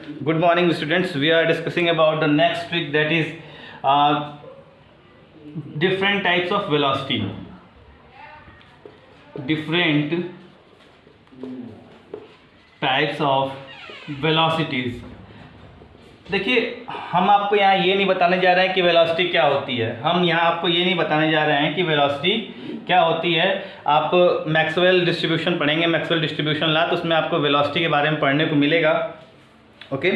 Good morning, students. We are discussing about the next trick, that is different types of velocity. Different types of velocities. देखिए, हम आपको यहाँ ये नहीं बताने जा रहे हैं कि वेलोसिटी क्या होती है। हम यहाँ आपको ये नहीं बताने जा रहे हैं कि वेलोसिटी क्या होती है। आप मैक्सवेल डिस्ट्रीब्यूशन पढ़ेंगे, मैक्सवेल डिस्ट्रीब्यूशन ला, तो उसमें आपको वेलोसिटी के बारे में पढ़ने को मिलेगा। ओके,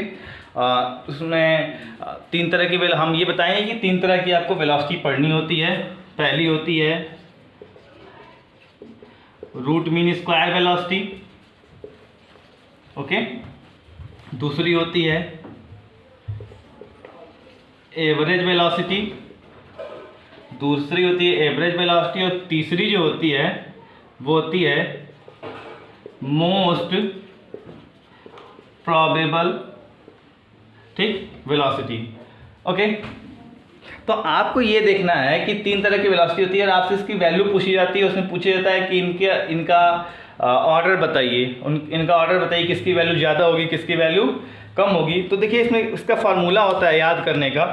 उसमें तीन तरह की हम ये बताएंगे कि तीन तरह की आपको वेलोसिटी पढ़नी होती है। पहली होती है root mean square velocity. Okay, दूसरी होती है एवरेज वेलोसिटी, दूसरी होती है एवरेज वेलोसिटी, और तीसरी जो होती है वो होती है मोस्ट प्रोबेबल, ठीक, वेलोसिटी। ओके, तो आपको ये देखना है कि तीन तरह की वेलोसिटी होती है और आपसे इसकी वैल्यू पूछी जाती है। उसमें पूछा जाता है कि इनका ऑर्डर बताइए, इनका ऑर्डर बताइए, किसकी वैल्यू ज़्यादा होगी, किसकी वैल्यू कम होगी। तो देखिए, इसमें इसका फार्मूला होता है याद करने का।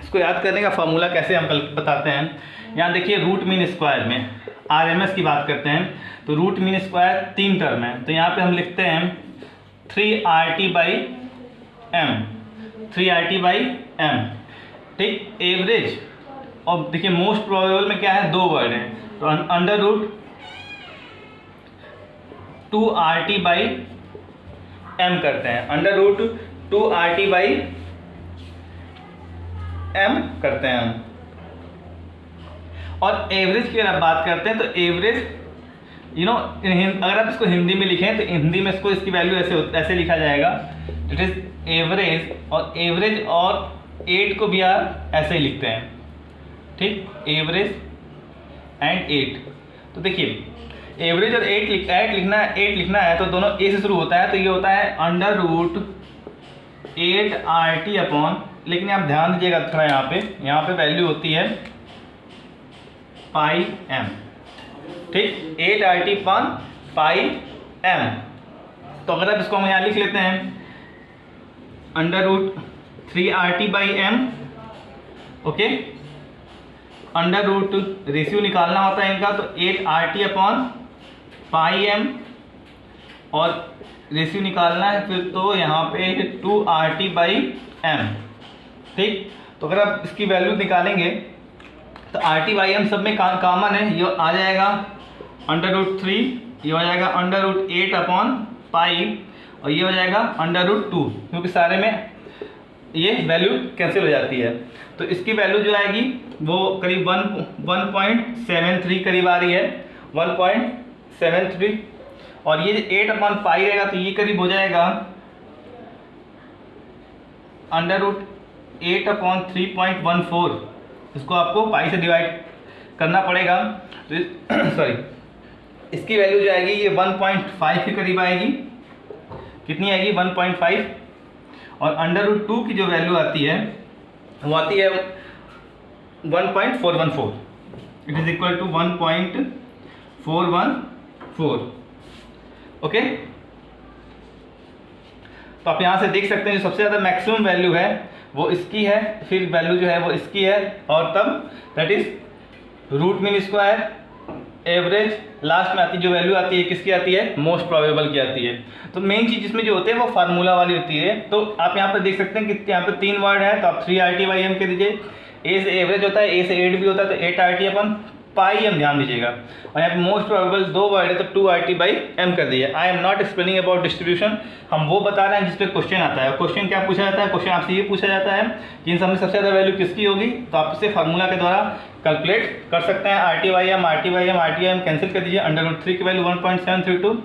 इसको याद करने का फार्मूला कैसे हम कल बताते हैं। यहाँ देखिए, रूट मीन स्क्वायर में आरएमएस की बात करते हैं, तो रूट मीन स्क्वायर तीन टर्म है, तो यहाँ पे हम लिखते हैं 3RT/m, 3RT/m, ठीक। एवरेज और देखिए मोस्ट प्रोबेबल में क्या है, दो वर्ड हैं, तो अंडर रूट 2RT/m करते हैं, अंडर रूट 2RT/m करते हैं हम। और एवरेज की अगर बात करते हैं तो एवरेज अगर आप इसको हिंदी में लिखें तो हिंदी में इसको इसकी वैल्यू ऐसे लिखा जाएगा, इट इज एवरेज, और एवरेज और 8 को भी आप ऐसे ही लिखते हैं, ठीक, एवरेज एंड 8। तो देखिए, एवरेज और 8 लिखना है तो दोनों ए से शुरू होता है, तो ये होता है अंडर रूट 8RT अपॉन, लेकिन आप ध्यान दीजिएगा थोड़ा, यहाँ पे वैल्यू होती है πm, ठीक, 8RT अपॉन πm। तो अगर आप इसको हम यहाँ लिख लेते हैं under root 3RT/m, okay, under root ratio निकालना होता है इनका, तो 8RT अपॉन πm, और रेशियो निकालना है फिर तो यहाँ पे 2RT/m, ठीक। तो अगर आप इसकी वैल्यू निकालेंगे तो RT/m सब में कॉमन है, ये आ जाएगा अंडर रूट 3, ये हो जाएगा अंडर रूट 8 अपॉन पाई, और ये हो जाएगा अंडर रूट 2, क्योंकि सारे में ये वैल्यू कैंसिल हो जाती है। तो इसकी वैल्यू जो आएगी वो करीब 1.73 करीब आ रही है, 1.73, और ये 8 अपॉन पाई रहेगा तो ये करीब हो जाएगा अंडर रूट 8 अपॉन 3.14। इसको आपको पाई से डिवाइड करना पड़ेगा, तो सॉरी, इसकी वैल्यू जो आएगी ये 1.5 के करीब आएगी। कितनी आएगी, 1.5, और अंडर रूट 2 की जो वैल्यू आती है वो आती है 1.414, it is equal to 1.414। Okay, तो आप यहाँ से देख सकते हैं जो सबसे ज़्यादा मैक्सिमम वैल्यू है वो इसकी है, फिर वैल्यू जो है वो इसकी है, और तब that is root mean square, average, last में आती जो वैल्यू आती है किसकी आती है, मोस्ट प्रोबेबल की आती है। तो मेन चीज़ इसमें जो होते हैं वो फार्मूला वाली होती है। तो आप यहाँ पर देख सकते हैं कि यहाँ पे तीन वर्ड है, तो आप 3RT/m के दीजिए, ए से एवरेज होता है, ए से 8 भी होता है, तो 8RT अपॉन πm ध्यान दीजिएगा, और यहाँ पे मोस्ट प्रोबेबल दो वर्ड है तो 2RT/m कर दीजिए। I am not explaining about distribution, हम वो बता रहे हैं जिस पे क्वेश्चन आता है। क्वेश्चन क्या पूछा जाता है, क्वेश्चन आपसे ये पूछा जाता है कि इन सब में सबसे ज़्यादा वैल्यू किसकी होगी, तो आप इसे फार्मूला के द्वारा कैलकुलेट कर सकते हैं। RT/m कैंसिल कर दीजिए, अंडर रूट 3 की वैल्यू 1.732,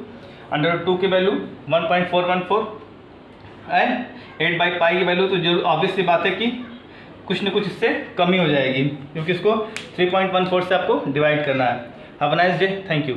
अंडर रूट 2 की वैल्यू 1.414, एंड 8/π की वैल्यू, तो जरूर ऑब्वियस सी बात है कि कुछ न कुछ इससे कमी हो जाएगी, क्योंकि इसको 3.14 से आपको डिवाइड करना है। Have a nice day, thank you.